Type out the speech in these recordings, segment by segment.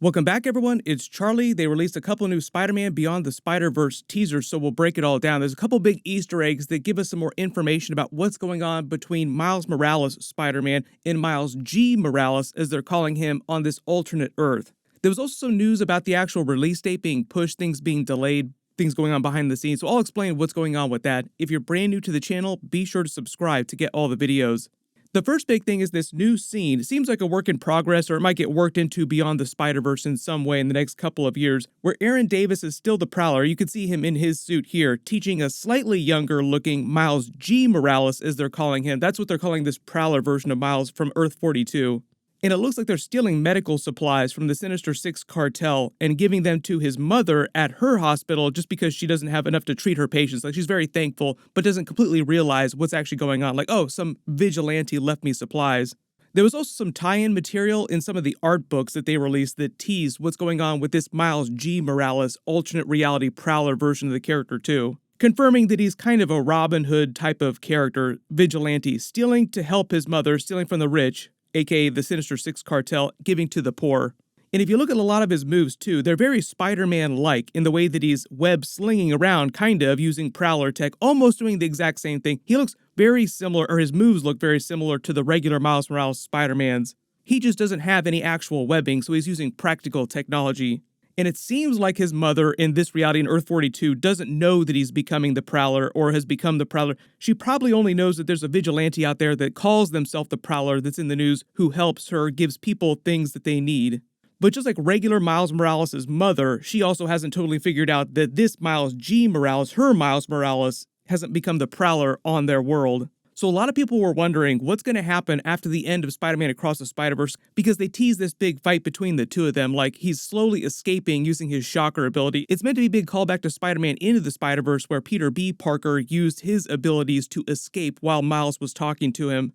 Welcome back, everyone. It's Charlie. They released a couple new Spider-Man Beyond the Spider-Verse teasers, so we'll break it all down. There's a couple big Easter eggs that give us some more information about what's going on between Miles Morales' Spider-Man and Miles G. Morales, as they're calling him, on this alternate Earth. There was also some news about the actual release date being pushed, things being delayed, things going on behind the scenes, so I'll explain what's going on with that. If you're brand new to the channel, be sure to subscribe to get all the videos. The first big thing is this new scene. It seems like a work in progress, or it might get worked into Beyond the Spider-Verse in some way in the next couple of years, where Aaron Davis is still the Prowler. You can see him in his suit here, teaching a slightly younger looking Miles G. Morales, as they're calling him. That's what they're calling this Prowler version of Miles from Earth 42. And it looks like they're stealing medical supplies from the Sinister Six cartel and giving them to his mother at her hospital just because she doesn't have enough to treat her patients. Like, she's very thankful, but doesn't completely realize what's actually going on. Like, oh, some vigilante left me supplies. There was also some tie-in material in some of the art books that they released that teased what's going on with this Miles G. Morales alternate reality Prowler version of the character too, confirming that he's kind of a Robin Hood type of character, vigilante, stealing to help his mother, stealing from the rich, aka the Sinister Six cartel, giving to the poor. And if you look at a lot of his moves too, they're very Spider-Man-like in the way that he's web slinging around, kind of, using Prowler tech, almost doing the exact same thing. He looks very similar, or his moves look very similar to the regular Miles Morales Spider-Mans. He just doesn't have any actual webbing, so he's using practical technology. And it seems like his mother in this reality in Earth 42 doesn't know that he's becoming the Prowler or has become the Prowler. She probably only knows that there's a vigilante out there that calls themselves the Prowler that's in the news, who helps her, gives people things that they need. But just like regular Miles Morales' mother, she also hasn't totally figured out that this Miles G. Morales, her Miles Morales, hasn't become the Prowler on their world. So a lot of people were wondering what's going to happen after the end of Spider-Man Across the Spider-Verse, because they tease this big fight between the two of them, like he's slowly escaping using his shocker ability. It's meant to be a big callback to Spider-Man Into the Spider-Verse, where Peter B. Parker used his abilities to escape while Miles was talking to him.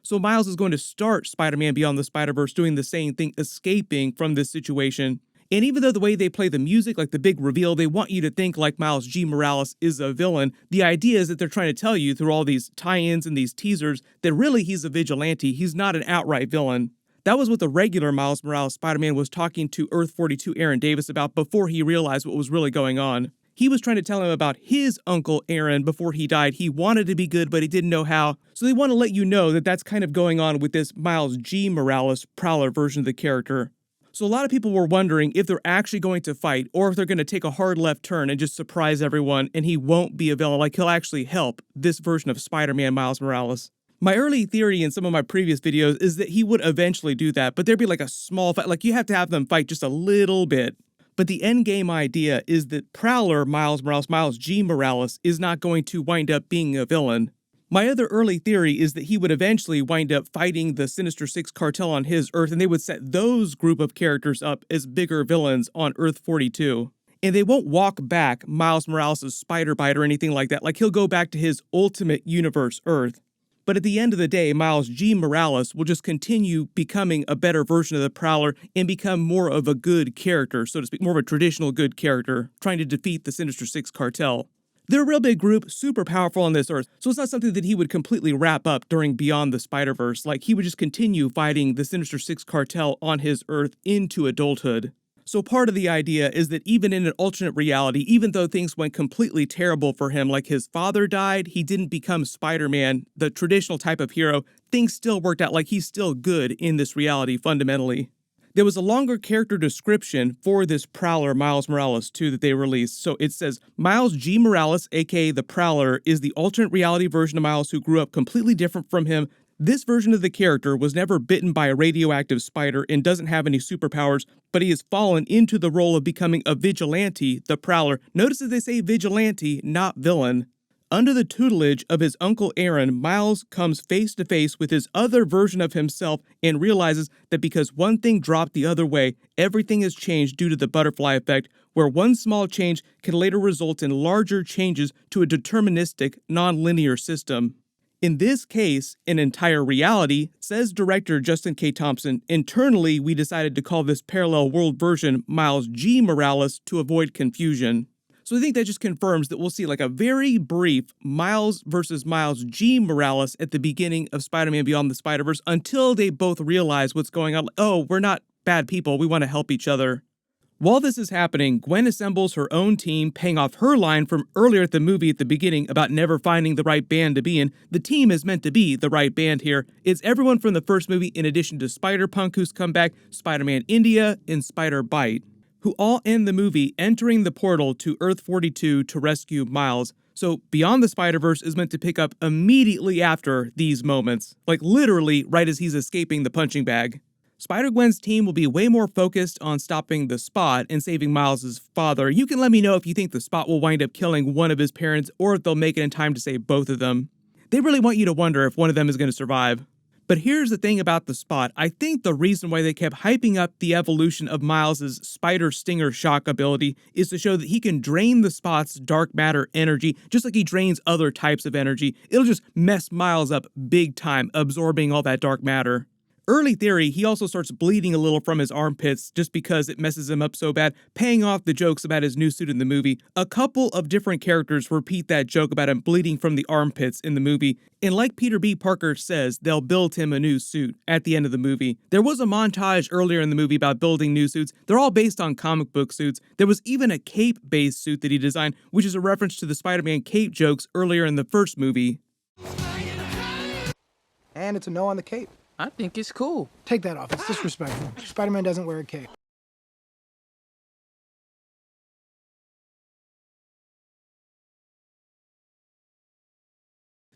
So Miles is going to start Spider-Man Beyond the Spider-Verse doing the same thing, escaping from this situation. And even though the way they play the music, like the big reveal, they want you to think like Miles G. Morales is a villain, the idea is that they're trying to tell you through all these tie-ins and these teasers that really he's a vigilante, he's not an outright villain. That was what the regular Miles Morales Spider-Man was talking to Earth 42 Aaron Davis about before he realized what was really going on. He was trying to tell him about his uncle Aaron before he died. He wanted to be good, but he didn't know how. So they want to let you know that that's kind of going on with this Miles G. Morales Prowler version of the character. So a lot of people were wondering if they're actually going to fight, or if they're going to take a hard left turn and just surprise everyone and he won't be a villain, like he'll actually help this version of Spider-Man Miles Morales. My early theory in some of my previous videos is that he would eventually do that, but there'd be like a small fight, like you have to have them fight just a little bit. But the endgame idea is that Prowler Miles Morales, Miles G. Morales, is not going to wind up being a villain. My other early theory is that he would eventually wind up fighting the Sinister Six cartel on his Earth, and they would set those group of characters up as bigger villains on Earth 42. And they won't walk back Miles Morales' spider bite or anything like that, like he'll go back to his ultimate universe Earth. But at the end of the day, Miles G. Morales will just continue becoming a better version of the Prowler and become more of a good character, so to speak, more of a traditional good character, trying to defeat the Sinister Six cartel. They're a real big group, super powerful on this Earth, so it's not something that he would completely wrap up during Beyond the Spider-Verse. Like, he would just continue fighting the Sinister Six cartel on his Earth into adulthood. So part of the idea is that even in an alternate reality, even though things went completely terrible for him, like his father died, he didn't become Spider-Man, the traditional type of hero, things still worked out, like he's still good in this reality fundamentally. There was a longer character description for this Prowler Miles Morales too that they released. So it says, Miles G. Morales, aka the Prowler, is the alternate reality version of Miles who grew up completely different from him. This version of the character was never bitten by a radioactive spider and doesn't have any superpowers, but he has fallen into the role of becoming a vigilante, the Prowler. Notice that they say vigilante, not villain. Under the tutelage of his uncle Aaron, Miles comes face to face with his other version of himself and realizes that because one thing dropped the other way, everything has changed due to the butterfly effect, where one small change can later result in larger changes to a deterministic, non-linear system. In this case, an entire reality, says director Justin K. Thompson, internally we decided to call this parallel world version Miles G. Morales to avoid confusion. So I think that just confirms that we'll see like a very brief Miles versus Miles G. Morales at the beginning of Spider-Man Beyond the Spider-Verse until they both realize what's going on. Like, oh, we're not bad people. We want to help each other. While this is happening, Gwen assembles her own team, paying off her line from earlier at the movie at the beginning about never finding the right band to be in. The team is meant to be the right band here. It's everyone from the first movie in addition to Spider-Punk, who's come back, Spider-Man India, and Spider-Bite, who all end the movie entering the portal to Earth-42 to rescue Miles. So Beyond the Spider-Verse is meant to pick up immediately after these moments, like literally right as he's escaping the punching bag. Spider-Gwen's team will be way more focused on stopping the Spot and saving Miles' father. You can let me know if you think the Spot will wind up killing one of his parents or if they'll make it in time to save both of them. They really want you to wonder if one of them is going to survive. But here's the thing about the Spot. I think the reason why they kept hyping up the evolution of Miles' Spider Stinger shock ability is to show that he can drain the Spot's dark matter energy just like he drains other types of energy. It'll just mess Miles up big time, absorbing all that dark matter. Early theory, he also starts bleeding a little from his armpits just because it messes him up so bad, paying off the jokes about his new suit in the movie. A couple of different characters repeat that joke about him bleeding from the armpits in the movie, and like Peter B. Parker says, they'll build him a new suit at the end of the movie. There was a montage earlier in the movie about building new suits. They're all based on comic book suits. There was even a cape-based suit that he designed, which is a reference to the Spider-Man cape jokes earlier in the first movie. And it's a no on the cape. I think it's cool. Take that off. It's disrespectful. Spider-Man doesn't wear a cape.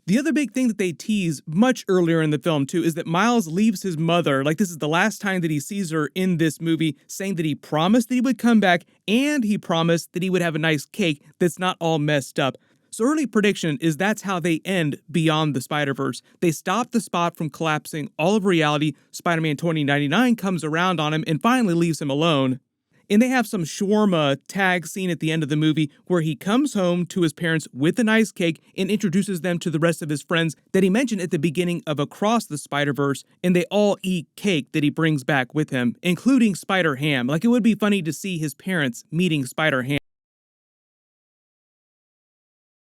The other big thing that they tease much earlier in the film, too, is that Miles leaves his mother, like this is the last time that he sees her in this movie, saying that he promised that he would come back, and he promised that he would have a nice cake that's not all messed up. So early prediction is that's how they end Beyond the Spider-Verse. They stop the Spot from collapsing all of reality, Spider-Man 2099 comes around on him and finally leaves him alone. And they have some shawarma tag scene at the end of the movie where he comes home to his parents with a nice cake and introduces them to the rest of his friends that he mentioned at the beginning of Across the Spider-Verse, and they all eat cake that he brings back with him, including Spider-Ham. Like, it would be funny to see his parents meeting Spider-Ham.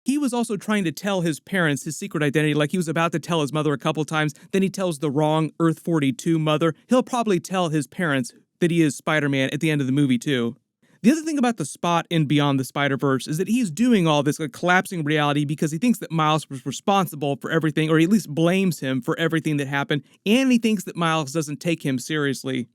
He was also trying to tell his parents his secret identity, like he was about to tell his mother a couple times, then he tells the wrong Earth-42 mother. He'll probably tell his parents that he is Spider-Man at the end of the movie, too. The other thing about the Spot in Beyond the Spider-Verse is that he's doing all this, like collapsing reality, because he thinks that Miles was responsible for everything, or he at least blames him for everything that happened, and he thinks that Miles doesn't take him seriously.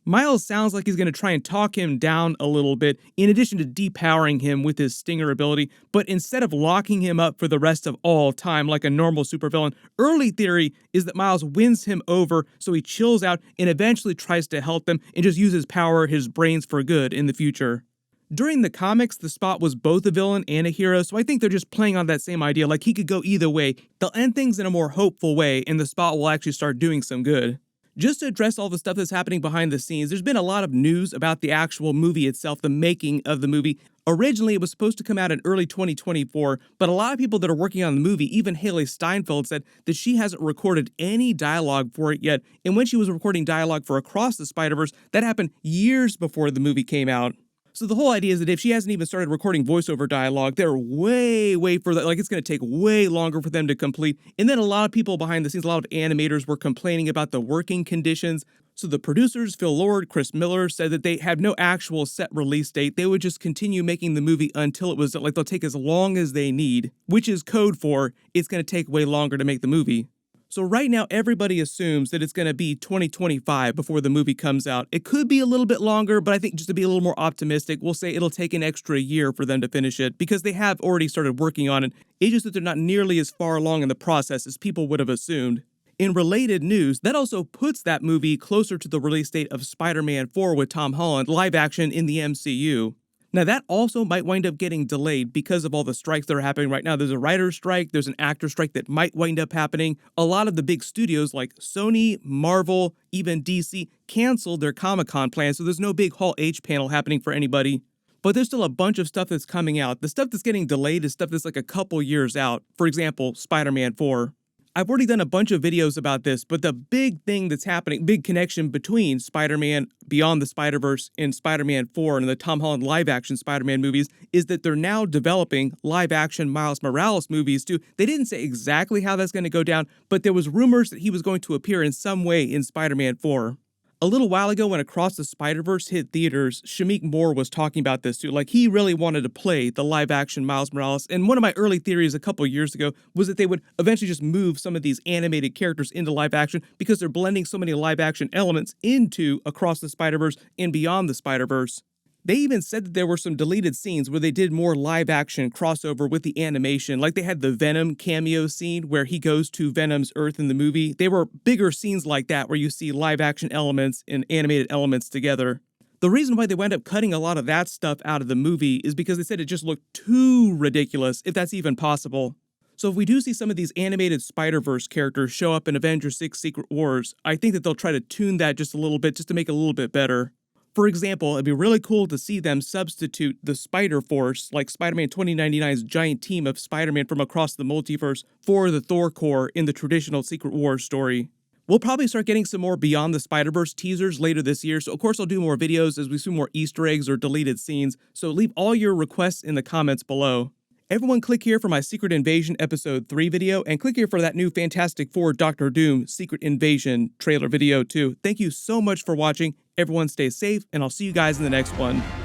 Miles sounds like he's going to try and talk him down a little bit, in addition to depowering him with his Stinger ability, but instead of locking him up for the rest of all time like a normal supervillain, early theory is that Miles wins him over so he chills out and eventually tries to help him and just uses power his brains for good in the future. During the comics, the Spot was both a villain and a hero, so I think they're just playing on that same idea, like he could go either way. They'll end things in a more hopeful way, and the Spot will actually start doing some good. Just to address all the stuff that's happening behind the scenes, there's been a lot of news about the actual movie itself, the making of the movie. Originally, it was supposed to come out in early 2024, but a lot of people that are working on the movie, even Haley Steinfeld, said that she hasn't recorded any dialogue for it yet. And when she was recording dialogue for Across the Spider-Verse, that happened years before the movie came out. So the whole idea is that if she hasn't even started recording voiceover dialogue, they're way further, like it's going to take way longer for them to complete. And then a lot of people behind the scenes, a lot of animators were complaining about the working conditions. So the producers, Phil Lord, Chris Miller, said that they had no actual set release date. They would just continue making the movie until it was, like, they'll take as long as they need, which is code for it's going to take way longer to make the movie. So right now, everybody assumes that it's going to be 2025 before the movie comes out. It could be a little bit longer, but I think just to be a little more optimistic, we'll say it'll take an extra year for them to finish it because they have already started working on it. It's just that they're not nearly as far along in the process as people would have assumed. In related news, that also puts that movie closer to the release date of Spider-Man 4 with Tom Holland, live action in the MCU. Now, that also might wind up getting delayed because of all the strikes that are happening right now. There's a writer's strike, there's an actor strike that might wind up happening. A lot of the big studios like Sony, Marvel, even DC canceled their Comic-Con plans, so there's no big Hall H panel happening for anybody. But there's still a bunch of stuff that's coming out. The stuff that's getting delayed is stuff that's like a couple years out. For example, Spider-Man 4. I've already done a bunch of videos about this, but the big thing that's happening, big connection between Spider-Man Beyond the Spider-Verse and Spider-Man 4 and the Tom Holland live-action Spider-Man movies is that they're now developing live-action Miles Morales movies too. They didn't say exactly how that's going to go down, but there was rumors that he was going to appear in some way in Spider-Man 4. A little while ago when Across the Spider-Verse hit theaters, Shameik Moore was talking about this too. Like, he really wanted to play the live-action Miles Morales, and one of my early theories a couple years ago was that they would eventually just move some of these animated characters into live action because they're blending so many live-action elements into Across the Spider-Verse and Beyond the Spider-Verse. They even said that there were some deleted scenes where they did more live-action crossover with the animation, like they had the Venom cameo scene where he goes to Venom's Earth in the movie. They were bigger scenes like that where you see live-action elements and animated elements together. The reason why they wound up cutting a lot of that stuff out of the movie is because they said it just looked too ridiculous, if that's even possible. So if we do see some of these animated Spider-Verse characters show up in Avengers 6 Secret Wars, I think that they'll try to tune that just a little bit just to make it a little bit better. For example, it'd be really cool to see them substitute the Spider-Force, like Spider-Man 2099's giant team of Spider-Man from across the multiverse, for the Thor Corps in the traditional Secret Wars story. We'll probably start getting some more Beyond the Spider-Verse teasers later this year, so of course I'll do more videos as we see more Easter eggs or deleted scenes, so leave all your requests in the comments below. Everyone click here for my Secret Invasion Episode 3 video, and click here for that new Fantastic Four Doctor Doom Secret Invasion trailer video too. Thank you so much for watching. Everyone stay safe, and I'll see you guys in the next one.